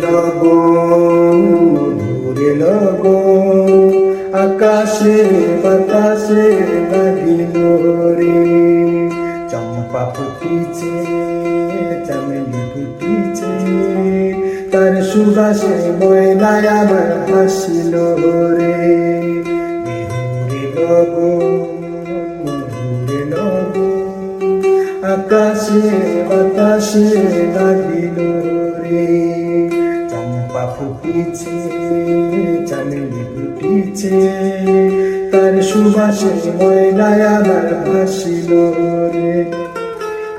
লগন মধুর লগন আকাশে বাতাসে লাগিল রে। চম্পা ফুটিছে চামেলি ফুটিছে তার সুবাসে ময়নায় আমার ভাসিল রে। বিহুরে লগন মধুরে লগন আকাশে বাতাসে লাগিল রে। চম্পা ফুটিছে চামেলি ফুটিছে তার সুবাসে ময়নায় আমার ভাসিল রে।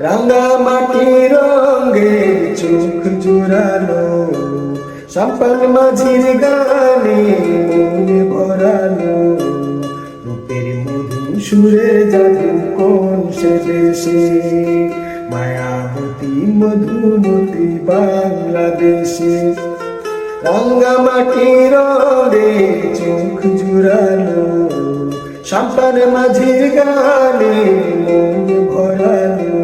রাঙা মাটির রঙে চোখ জুড়ালো সাম্পান মাঝির গানে মন ভরালো। রূপের মধু সুরের জাদু কোন সে দেশে মায়াবতী মধুমতি বাংলাদেশে। রাঙা মাটির রঙে চোখ জুড়ালো সাম্পান মাঝির গানে মন ভরালো।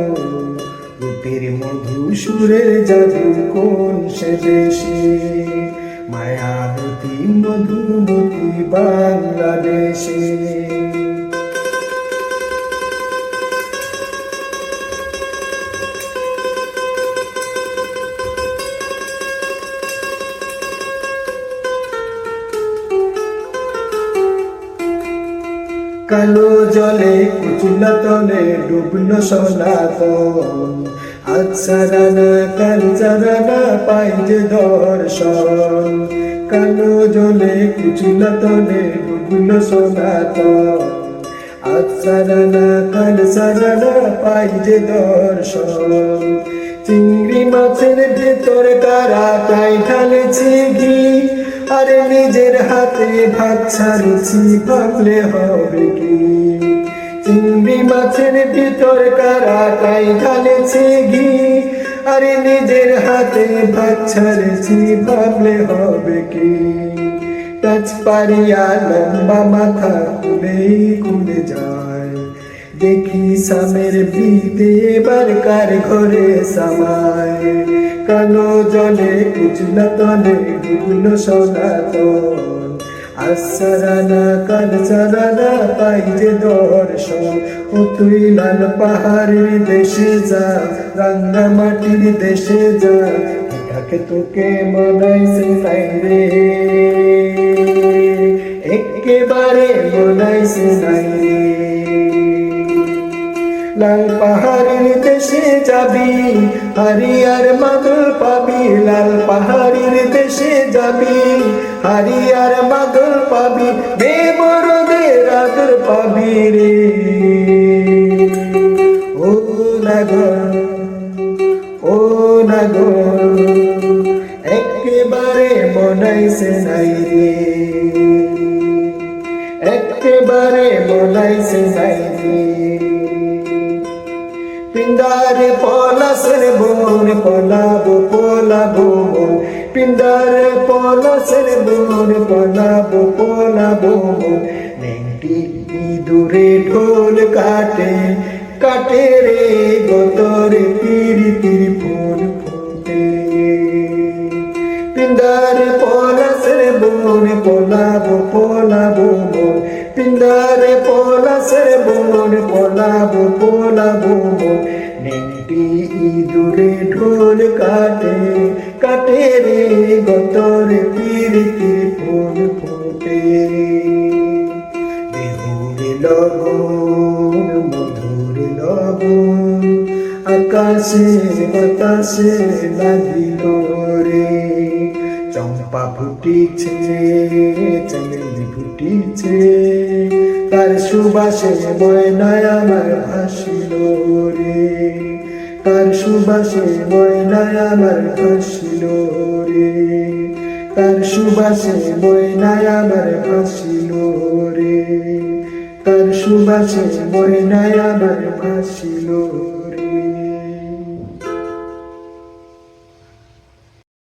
রূপের মধু সুরের জাদু কোন সে দেশে মায়াবতী মধুমতি বাংলাদেশে। কালো জলে কুচুলা তলে ডুবলো সনাতন আচ্ছা রানা কালচা রানা পাই যে দর্শন। কালো জলে কুচুলা তলে ডুবলো সনাতন আচ্ছা রানা কালচা রানা পাই যে দর্শন। চিংড়ি মাছের ভেতর কারা তাই ঢালেছে ঘি আরে নিজের হাতে ভাত ছাড়ছি ভাবলে হবে কি। চিংড়ি মাছের ভিতর কারা তাই ঢালেছে ঘি আরে নিজের হাতে ভাত ছাড়ছি ভাবলে হবে কি। টাচ পারিয়া লম্বা মাথা খুলেই খুলে যায় দেখি সামের বিতে এবার কার ঘরে সামায়। কালো জলে কুচলা তলে ডুবলো সনাতন আচ্ছা রানা কালচা রানা পাই যে দর্শন। ও তুই লাল পাহাড়ের দেশে যা রাঙ্গা মাটির দেশে যা এটাকে তোকে মনাইছে নাই রে একেবারে মনাইছে নাই রে। লাল পাহাড়ের দেশে যাবি হারিয়ার মাদল পাবি। লাল পাহাড়ের দেশে যাবি হারিয়ার মাদল পাবি বেবরদের আদর পাবি রে। ও নাগর ও নাগর একেবারে মনাইছে নাই রে একেবারে মনাইছে নাই রে। পিন্দারে পলাশের বোন পলাবো পলাবো মন পিন্দারে পলাশের বোন পলাবো পলাবো মন। নেংটি ইঁদুরে ঢোল কাটে কাটে রে গতরে পিরিতির ফুল ফুটে। পিন্দারে পলাশের বোন পলাবো পলাবো মন পিন্দারে পলাশের বোন পলাবো পলাবো মন। নেংটি ইঁদুরে ঢোল কাটে কাটে রে গতরে পিরিতির ফুল ফুটে। বিহুরে লগন মধুর লগন আকাশে বাতাসে লাগিল রে। চম্পা ফুটিছে চামেলি ফুটিছে তার সুবাসে ময়নায় আমার ভাসিল রে। তার সুবাসে ময়নায় আমার ভাসিল রে। তার সুবাসে ময়নায় আমার ভাসিল রে। তার সুবাসে ময়নায় আমার ভাসিল।